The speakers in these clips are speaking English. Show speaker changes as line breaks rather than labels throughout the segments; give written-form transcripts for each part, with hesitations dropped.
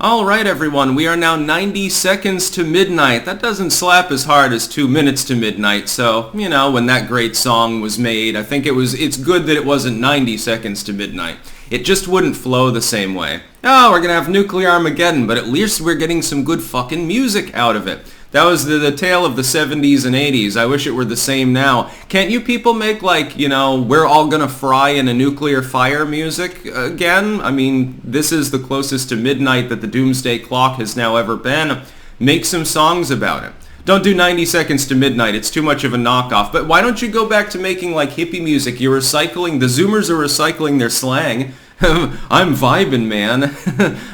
All right, everyone, we are now 90 seconds to midnight. That doesn't slap as hard as 2 minutes to midnight, so, you know, when that great song was made, I think it's good that it wasn't 90 seconds to midnight. It just wouldn't flow the same way. Oh, we're gonna have nuclear Armageddon, but at least we're getting some good fucking music out of it. That was the tale of the 70s and 80s. I wish it were the same now. Can't you people make, like, you know, we're all gonna fry in a nuclear fire music again? I mean, this is the closest to midnight that the Doomsday Clock has now ever been. Make some songs about it. Don't do 90 seconds to midnight. It's too much of a knockoff. But why don't you go back to making, like, hippie music? You're recycling, the Zoomers are recycling their slang. I'm vibin', man.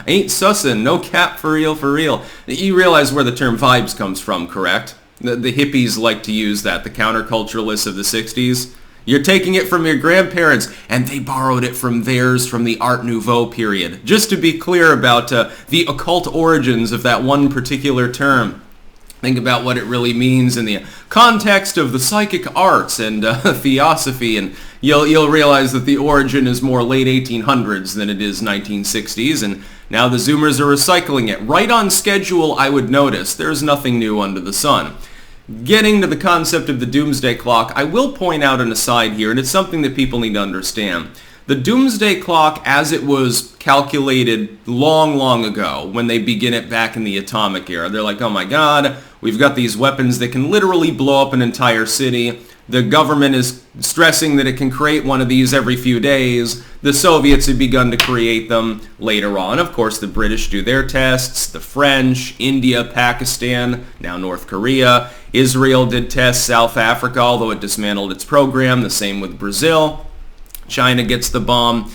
Ain't sussin', no cap for real, for real. You realize where the term vibes comes from, correct? The hippies like to use that, the counterculturalists of the 60s. You're taking it from your grandparents, and they borrowed it from theirs from the Art Nouveau period. Just to be clear about the occult origins of that one particular term. Think about what it really means in the context of the psychic arts and theosophy, and you'll realize that the origin is more late 1800s than it is 1960s, and now the Zoomers are recycling it. Right on schedule, I would notice. There's nothing new under the sun. Getting to the concept of the Doomsday Clock, I will point out an aside here, and it's something that people need to understand. The Doomsday Clock, as it was calculated long, long ago, when they begin it back in the atomic era, they're like, oh my god, we've got these weapons that can literally blow up an entire city. The government is stressing that it can create one of these every few days. The Soviets have begun to create them later on. Of course, the British do their tests. The French, India, Pakistan, now North Korea. Israel did tests. South Africa, although it dismantled its program. The same with Brazil. China gets the bomb,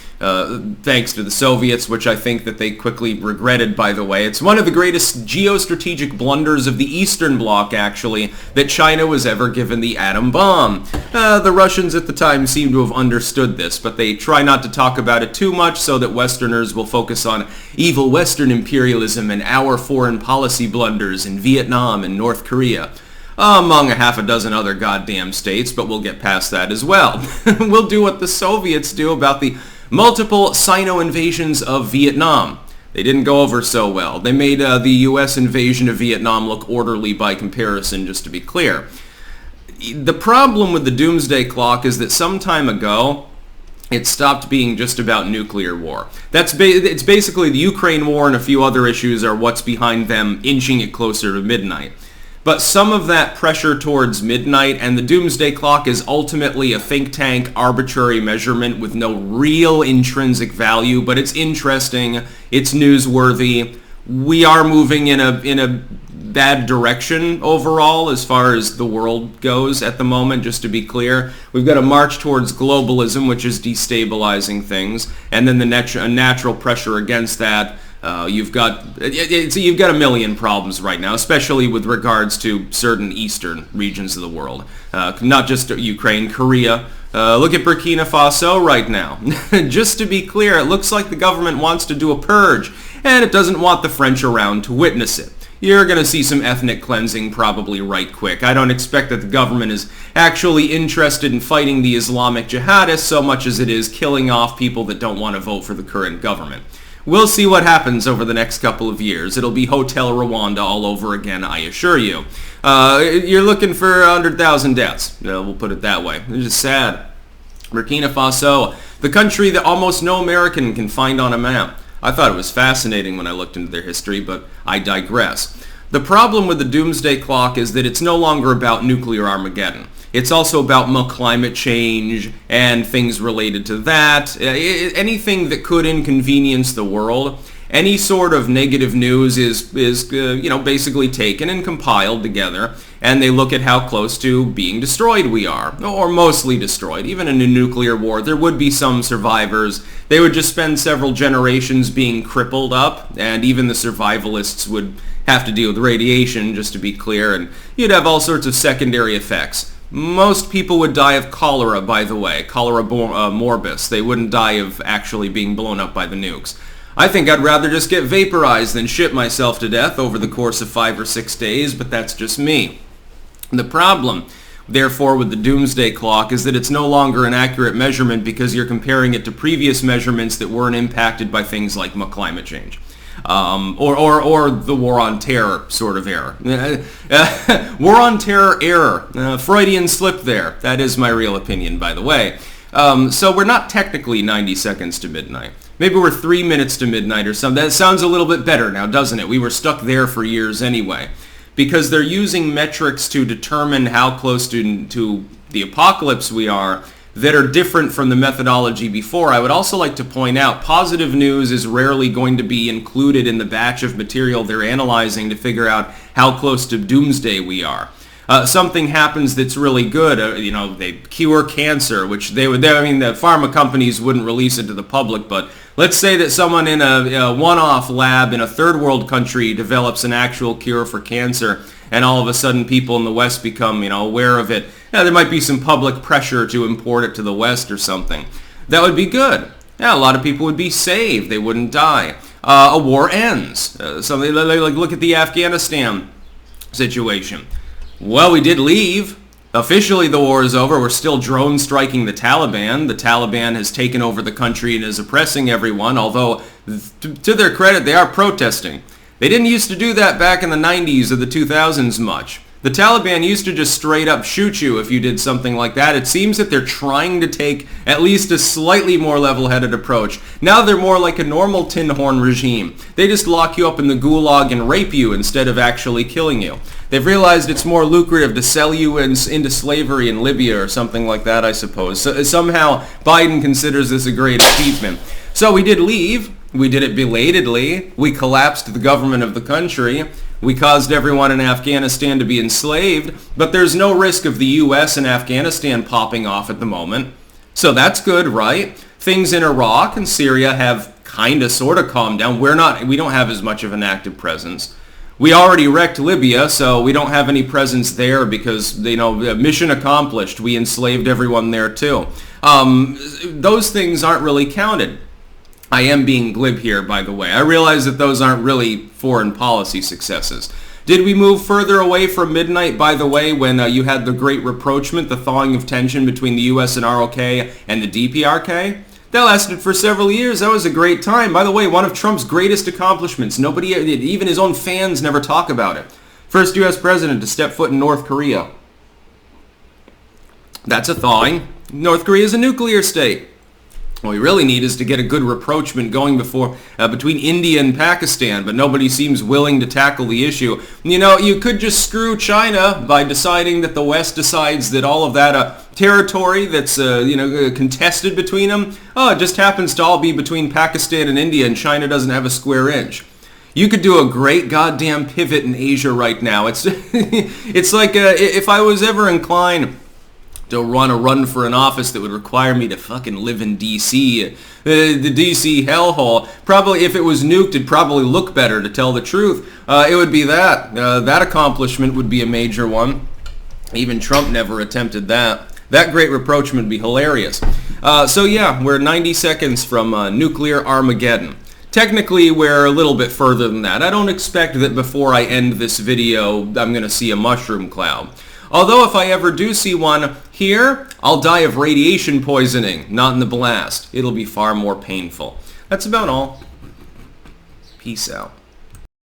thanks to the Soviets, which I think that they quickly regretted, by the way. It's one of the greatest geostrategic blunders of the Eastern Bloc, actually, that China was ever given the atom bomb. The Russians at the time seem to have understood this, but they try not to talk about it too much so that Westerners will focus on evil Western imperialism and our foreign policy blunders in Vietnam and North Korea. Among a half a dozen other goddamn states, but we'll get past that as well. We'll do what the Soviets do about the multiple Sino invasions of Vietnam. They didn't go over so well. They made the U.S. invasion of Vietnam look orderly by comparison, just to be clear. The problem with the Doomsday Clock is that some time ago, it stopped being just about nuclear war. It's basically the Ukraine war and a few other issues are what's behind them inching it closer to midnight. But some of that pressure towards midnight, and the Doomsday Clock is ultimately a think tank arbitrary measurement with no real intrinsic value, but it's interesting, it's newsworthy. We are moving in a bad direction overall as far as the world goes at the moment, just to be clear. We've got a march towards globalism, which is destabilizing things, and then a natural pressure against that. You've got a million problems right now, especially with regards to certain eastern regions of the world. Not just Ukraine, Korea. Look at Burkina Faso right now. Just to be clear, it looks like the government wants to do a purge, and it doesn't want the French around to witness it. You're going to see some ethnic cleansing probably right quick. I don't expect that the government is actually interested in fighting the Islamic jihadists so much as it is killing off people that don't want to vote for the current government. We'll see what happens over the next couple of years. It'll be Hotel Rwanda all over again, I assure you. You're looking for 100,000 deaths. We'll put it that way. It's just sad. Burkina Faso, the country that almost no American can find on a map. I thought it was fascinating when I looked into their history, but I digress. The problem with the Doomsday Clock is that it's no longer about nuclear Armageddon. It's also about climate change and things related to that. Anything that could inconvenience the world. Any sort of negative news is basically taken and compiled together, and they look at how close to being destroyed we are, or mostly destroyed. Even in a nuclear war, there would be some survivors. They would just spend several generations being crippled up, and even the survivalists would have to deal with radiation, just to be clear, and you'd have all sorts of secondary effects. Most people would die of cholera, by the way, cholera morbus. They wouldn't die of actually being blown up by the nukes. I think I'd rather just get vaporized than shit myself to death over the course of 5 or 6 days, but that's just me. The problem therefore, with the Doomsday Clock, is that it's no longer an accurate measurement because you're comparing it to previous measurements that weren't impacted by things like climate change. Or the war on terror sort of error. War on terror error. Freudian slip there. That is my real opinion, by the way. So we're not technically 90 seconds to midnight. Maybe we're 3 minutes to midnight or something. That sounds a little bit better now, doesn't it? We were stuck there for years anyway. Because they're using metrics to determine how close to the apocalypse we are that are different from the methodology before. I would also like to point out positive news is rarely going to be included in the batch of material they're analyzing to figure out how close to doomsday we are. Something happens that's really good. They cure cancer, which the pharma companies wouldn't release it to the public, but let's say that someone in a one-off lab in a third world country develops an actual cure for cancer, and all of a sudden people in the West become, aware of it. There might be some public pressure to import it to the West or something. That would be good. A lot of people would be saved. They wouldn't die. A war ends. Something like look at the Afghanistan situation. Well, we did leave. Officially, the war is over. We're still drone striking the Taliban. The Taliban has taken over the country and is oppressing everyone, although, to their credit, they are protesting. They didn't used to do that back in the 90s or the 2000s much. The Taliban used to just straight up shoot you if you did something like that. It seems that they're trying to take at least a slightly more level-headed approach. Now they're more like a normal tin horn regime. They just lock you up in the gulag and rape you instead of actually killing you. They've realized it's more lucrative to sell you into slavery in Libya or something like that, I suppose. So, somehow Biden considers this a great achievement. So we did leave. We did it belatedly. We collapsed the government of the country. We caused everyone in Afghanistan to be enslaved, but there's no risk of the U.S. and Afghanistan popping off at the moment. So that's good, right? Things in Iraq and Syria have kind of sort of calmed down. We don't have as much of an active presence. We already wrecked Libya, so we don't have any presence there because, mission accomplished. We enslaved everyone there too. Those things aren't really counted. I am being glib here, by the way. I realize that those aren't really foreign policy successes. Did we move further away from midnight, by the way, when you had the Great Rapprochement, the thawing of tension between the U.S. and ROK and the DPRK? That lasted for several years. That was a great time. By the way, one of Trump's greatest accomplishments. Nobody, even his own fans, never talk about it. First U.S. president to step foot in North Korea. That's a thawing. North Korea is a nuclear state. What we really need is to get a good rapprochement going between India and Pakistan, but nobody seems willing to tackle the issue. You could just screw China by deciding that the West decides that all of that territory that's contested between them, it just happens to all be between Pakistan and India, and China doesn't have a square inch. You could do a great goddamn pivot in Asia right now. It's it's like if I was ever inclined to run for an office that would require me to fucking live in D.C., the D.C. hellhole. Probably, if it was nuked, it'd probably look better, to tell the truth. It would be that. That accomplishment would be a major one. Even Trump never attempted that. That great rapprochement would be hilarious. So yeah, we're 90 seconds from nuclear Armageddon. Technically, we're a little bit further than that. I don't expect that before I end this video, I'm going to see a mushroom cloud. Although if I ever do see one here, I'll die of radiation poisoning, not in the blast. It'll be far more painful. That's about all. Peace out.